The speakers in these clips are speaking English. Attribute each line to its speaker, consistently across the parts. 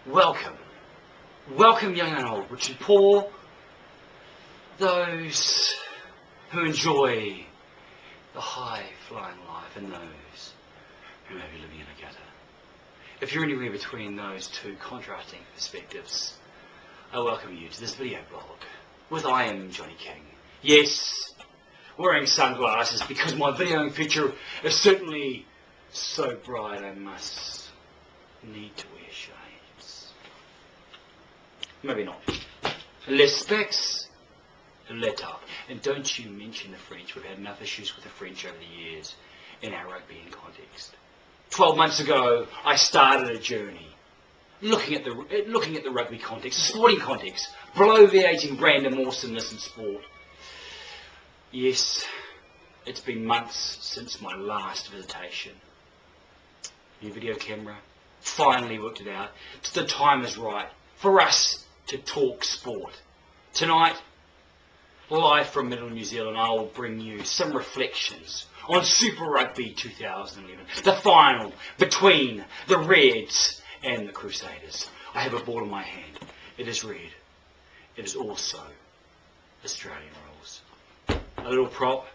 Speaker 1: Welcome young and old, rich and poor, those who enjoy the high-flying life and those who may be living in a gutter. If you're anywhere between those two contrasting perspectives, I welcome you to this video blog with iamjonnyking. Yes, wearing sunglasses because my videoing future is certainly so bright I must need to wear shades. Maybe not. Less specs, let up. And don't you mention the French. We've had enough issues with the French over the years in our rugbying context. 12 months ago, I started a journey looking at the rugby context, the sporting context, bloviating random awesomeness in sport. Yes, it's been months since my last visitation. New video camera, finally worked it out. The time is right for us to talk sport. Tonight, live from Middle New Zealand, I will bring you some reflections on Super Rugby 2011, the final between the Reds and the Crusaders. I have a ball in my hand. It is red. It is also Australian rules. A little prop?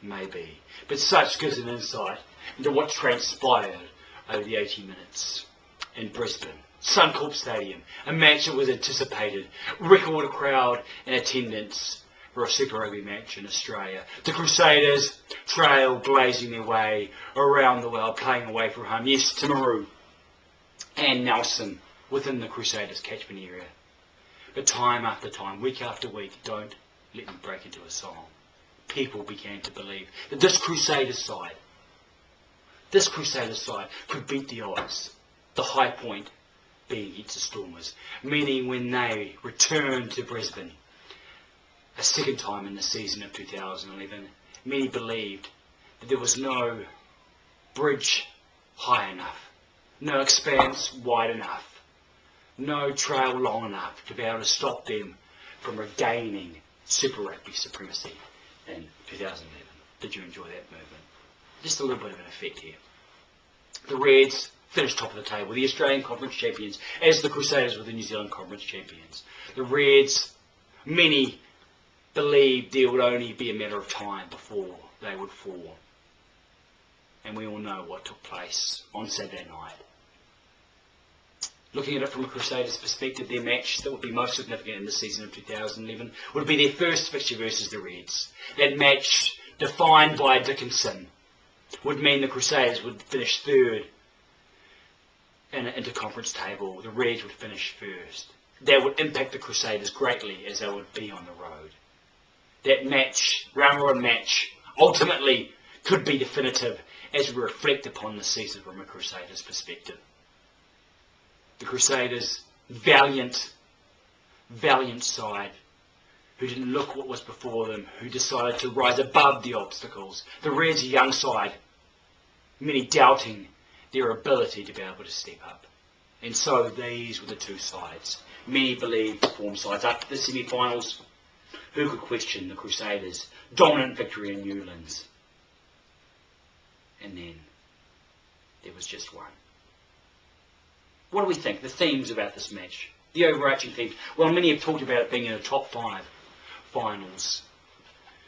Speaker 1: Maybe. But such gives an insight into what transpired over the 80 minutes in Brisbane. Suncorp Stadium, a match that was anticipated, record crowd in attendance for a Super Rugby match in Australia. The Crusaders trailblazing their way around the world, playing away from home. Yes, Timaru and Nelson within the Crusaders catchment area. But time after time, week after week, don't let me break into a song. People began to believe that this Crusaders side could beat the odds. The high point being against the Stormers, meaning when they returned to Brisbane a second time in the season of 2011, many believed that there was no bridge high enough, no expanse wide enough, no trail long enough to be able to stop them from regaining Super Rugby supremacy in 2011. Did you enjoy that movement? Just a little bit of an effect here. The Reds finished top of the table, the Australian Conference champions, as the Crusaders were the New Zealand Conference champions. The Reds, many believed there would only be a matter of time before they would fall. And we all know what took place on Saturday night. Looking at it from a Crusaders perspective, their match that would be most significant in the season of 2011 would be their first fixture versus the Reds. That match, defined by Dickinson, would mean the Crusaders would finish third in an interconference table. The Reds would finish first. That would impact the Crusaders greatly as they would be on the road. That match, round robin match, ultimately could be definitive as we reflect upon the season from a Crusaders perspective. The Crusaders, valiant side, who didn't look what was before them, who decided to rise above the obstacles. The Reds, a young side, many doubting their ability to be able to step up. And so these were the two sides. Many believed the form sides up to the semi-finals. Who could question the Crusaders' dominant victory in Newlands? And then there was just one. What do we think? The themes about this match, the overarching themes. Well, many have talked about it being in a top 5 finals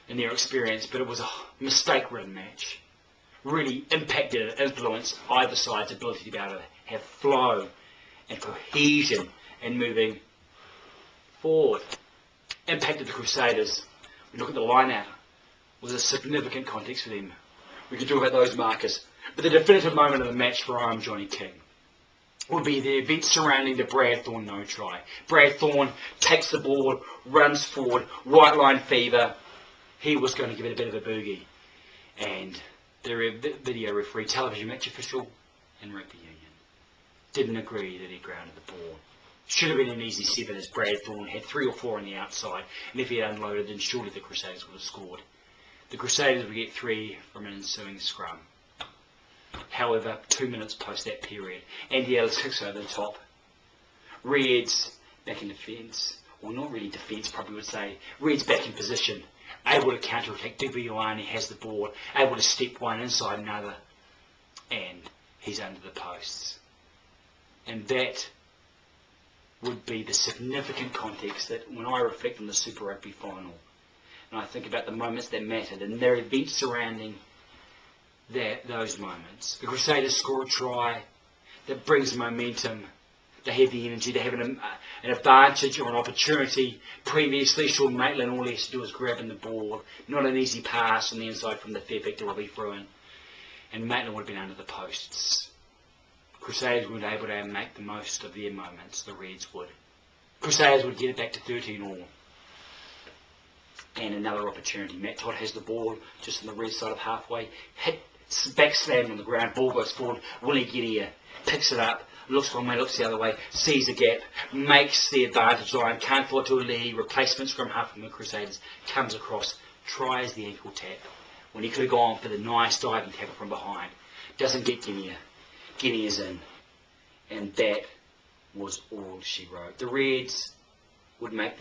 Speaker 1: in their experience, but it was a mistake-ridden match. Really impacted and influenced either side's ability to be able to have flow and cohesion and moving forward. Impacted the Crusaders. We look at the line-out. Was a significant context for them. We could talk about those markers. But the definitive moment of the match for iamjonnyking would be the event surrounding the Brad Thorn no try. Brad Thorn takes the ball, runs forward, white line fever. He was going to give it a bit of a boogie. And the video referee, television match official, and rugby union didn't agree that he grounded the ball. Should have been an easy 7 as Brad Thorn had 3 or 4 on the outside, and if he had unloaded, then surely the Crusaders would have scored. The Crusaders would get 3 from an ensuing scrum. However, 2 minutes post that period, Andy Ellis kicks over the top. Reds back in defence, or not really defence, probably would say. Reds back in position, able to counter-attack. Dubiani has the ball, able to step one inside another, and he's under the posts. And that would be the significant context that when I reflect on the Super Rugby Final, and I think about the moments that mattered and their events surrounding those moments. The Crusaders score a try that brings momentum. They have the energy, they have an advantage or an opportunity. Previously, Sean Maitland, all he has to do is grabbing the ball, not an easy pass on the inside from the Fairback to Robbie Fruin, and Maitland would have been under the posts. Crusaders would be able to make the most of their moments, the Reds would. Crusaders would get it back to 13-all. And another opportunity. Matt Todd has the ball just on the Reds side of halfway, back slam on the ground, ball goes forward, Willie Gettier picks it up, looks one way, looks the other way, sees a gap, makes the advantage line, can't afford to a lead, replacement scrum half from the Crusaders, comes across, tries the ankle tap, when he could have gone for the nice diving tackle from behind. Doesn't get Gettier. Gettier's in. And that was all she wrote. The Reds would make